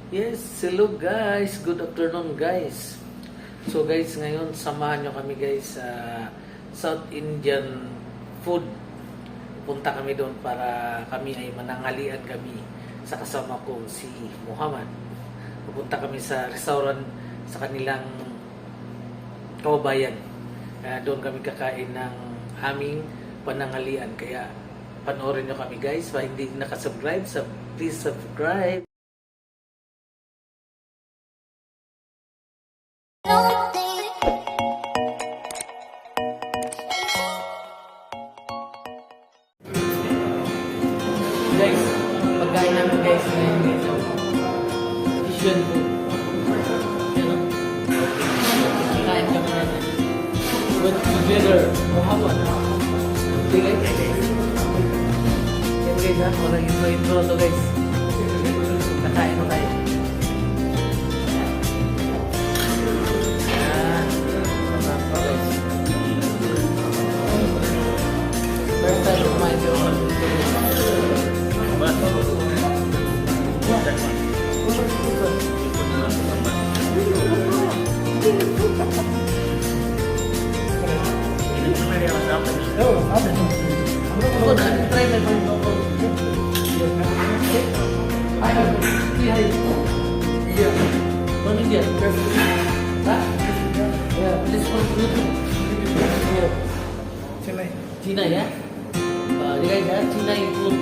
Yes, hello guys. Good afternoon guys. So guys, ngayon samahan nyo kami guys sa South Indian food. Punta kami doon para kami ay mananghalian kami sa kasama kong si Mohamed. Pupunta kami sa restaurant sa kanilang kababayan. Doon kami kakain ng aming pananghalian. Kaya panoorin nyo kami guys. Pa hindi nakasubscribe, please subscribe. Guys, pagkain namin guys ngayon guys. Asian food. Yan o. Pagkain kami natin. But together, Mohamed. Okay guys? Yan guys ha, parang intro to guys. Kakain mo tayo. First time kumain ko. Chinnai ya? Dia guys, Chinnai food.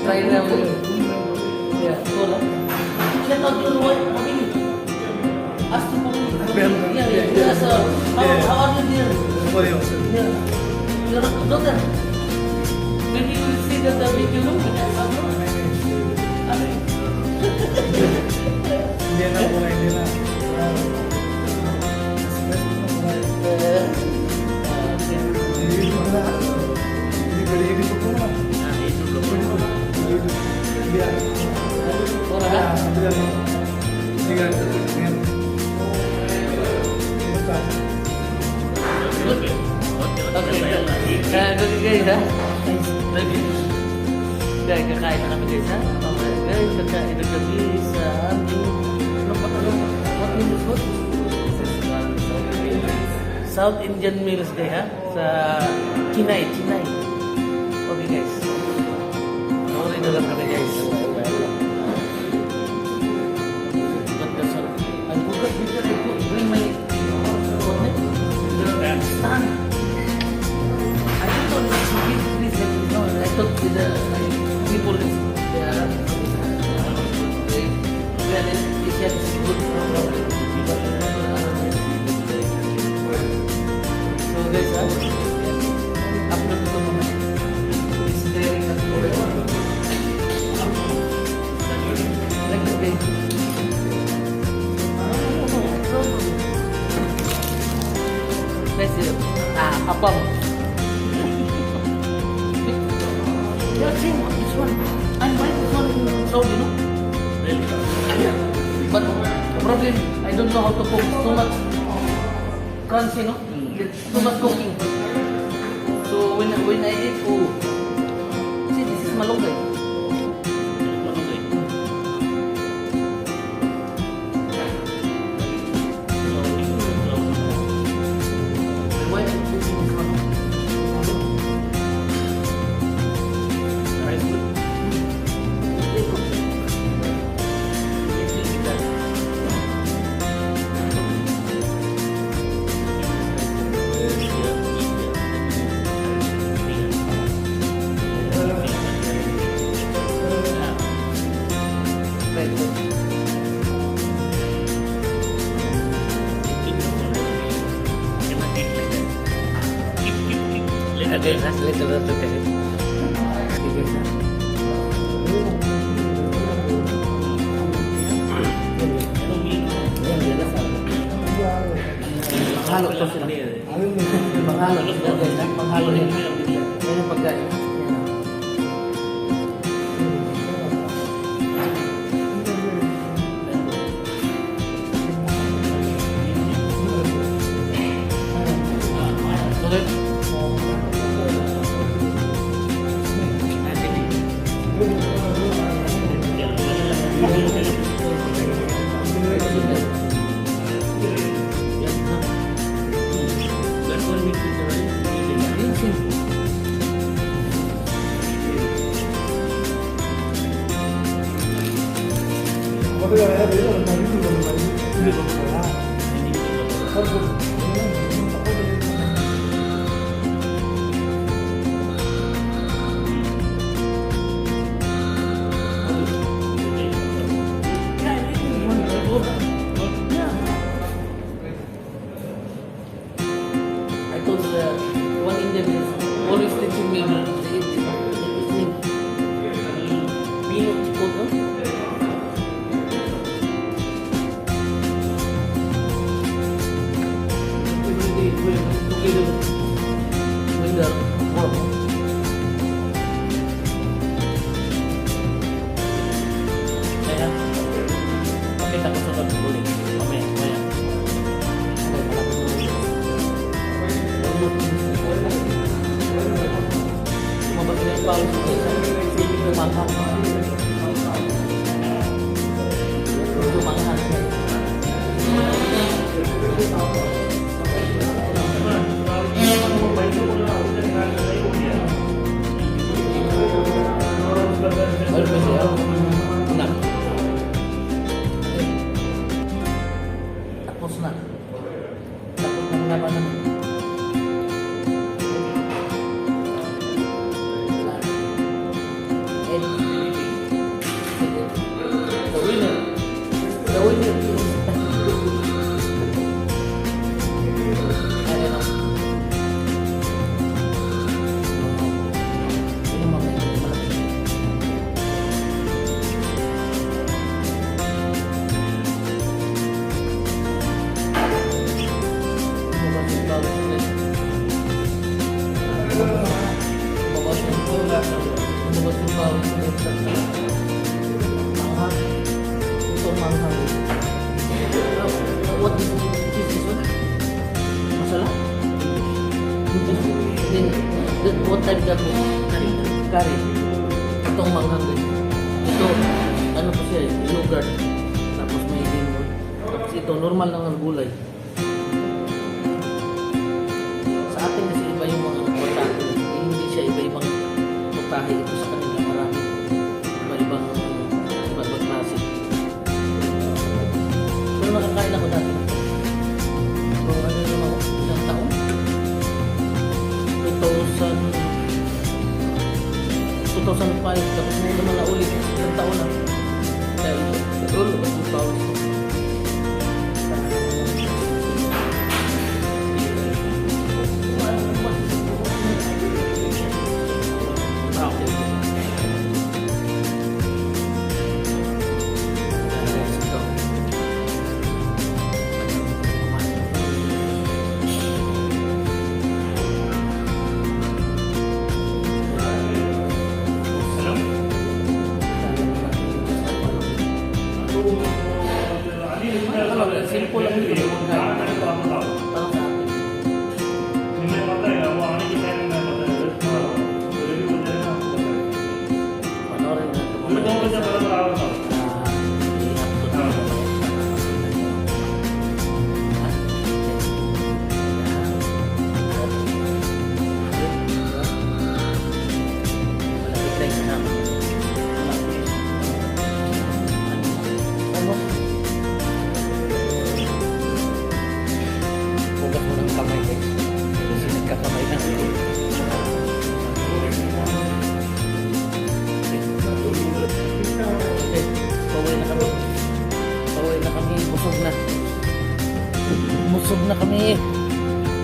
Try now. Yeah, cool. Check out your what? Ask to me. Yeah, yes. How are you dear? Yeah. You're a doctor. Maybe you will see that make you look. Dia nak mulai dia nak. Guys ha? Lagi? Guys, kakain na kami guys ha? Guys, kakain na kami sa aming what name is what? South Indian meals guys ha? Sa Chinnai. Okay guys. Okay na lang kami guys. I forgot because I could bring my stand. I don't know if you give this no, I thought with the people they are good. So guys, after the moment, it's very like this guys. Guys, apam. Yeah, same this one. I'm buying this one in Saudi, no? Really? Yeah. But the problem, I don't know how to cook. Too much crunchy, no? Too much cooking. So when I eat, oh, see, this is malunggay. Why am I cooking this one? Okay, let's look at it. Menghalo to sila. Menghalo to sila guys. Menghalo yan. Yan yung pagkain. Okay. I told one Indian is always teaching me the Pinot Chicoto. With the pork. Kaya, pakita ko sa pagbuling. Mamaya, mamaya. Mabas na yung bawang lumanghang. Lumanghang. Baru pa siya. Una. Tapos na. Tapos na nga ba naman? The winner. The winner is... I don't know. Ini mau main malaki. What is this one? Masala? Then, what type of curry? Curry. Itong manghang din. Ito, ano po siya, yogurt. Tapos may lemon. Tapos ito, normal lang ang gulay. Sa atin kasi iba yung mga putahe. Hindi siya iba-ibang putahe. Ito sa kanila marami. Iba-ibang klase. Pero nakakain ako dati. Pero ano yung ako? Ilang taon? 2005. Tapos ngayon naman na ulit. Ilang taon na. Kaya ito. Ulo ba yung bawal ko? Simple lang dito. Parang sa atin. Panoorin natin. Busog na kami.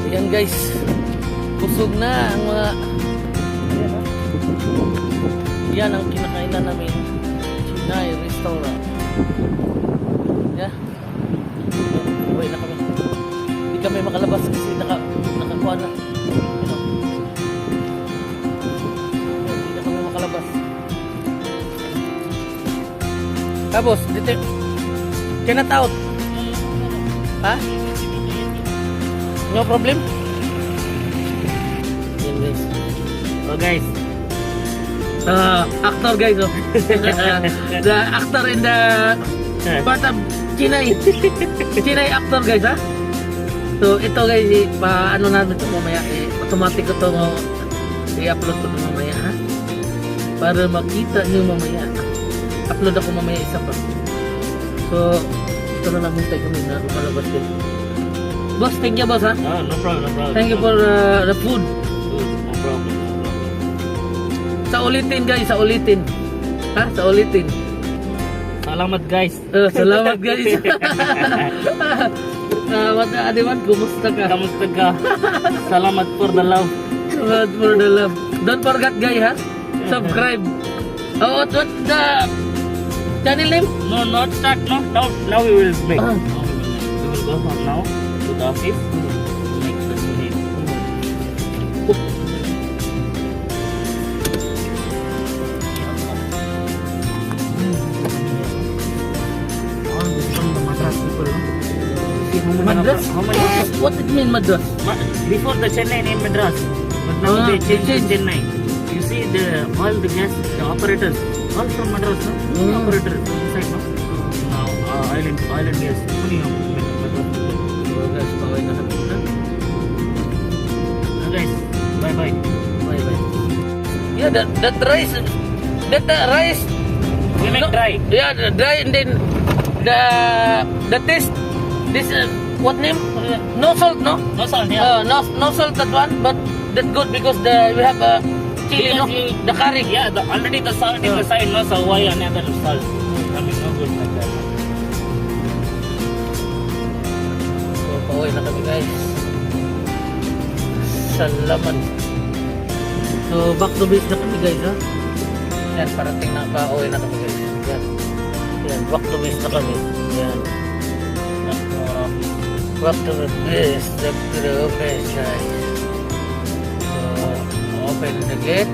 Ayan guys. Busog na ang mga yan ang kinakainan namin. Chinnai restaurant. Yeah. Uwi na kami. Hindi kami makalabas kasi nakakuha na. Hindi na kami makalabas. Tapos, dito cannot out. Ha? No problem? Yan guys. Oh guys. Actor guys. Oh. The actor in the part of Chinnai. Chinnai actor guys ha. So ito guys, paano namin ito mamaya. Automatic ito i-upload ko ito mamaya ha. Para makita nyo mamaya. Upload ako mamaya isa pa. So, ito na lang hintay kami na lumalabas din. Boss, thank you boss ha. No problem, no problem. Thank you for the food. No problem, no problem. Sa ulitin guys, sa ulitin. Ha? Sa ulitin. Salamat guys. Salamat guys. Salamat na Adiman, kumusta ka? Kamusta ka? Salamat for the love. Salamat for the love. Don't forget guys ha. Subscribe. Oh, what the channel name? No, not start. No, now we will make. We will go from now to the office. Make the name. Oh, this is from the Madras people. No? Madras? How many? What it mean Madras? Before the Chennai name Madras, but now they changed to Chennai. You see all the gas, the operators, all from Madras, no? The operators inside, no? Now island gas, only Madras. So guys, baway na kami na. Guys, bye bye. Bye bye. Yeah, that rice, We make dry. Yeah, the dry and then the taste. This what name? No salt, no? No salt, yeah. No salt that one, but that's good because we have chili, no? The curry. Yeah, already the salt is the side, no? So why another salt? I mean, no good like that. So, pauwi na kami guys. Salamat. So, back to base na kami guys, ha? Yan, parating na pauwi na kami guys. Yan. Yan, back to base na kami. Yan. Back to the base, guys. So, open the gate.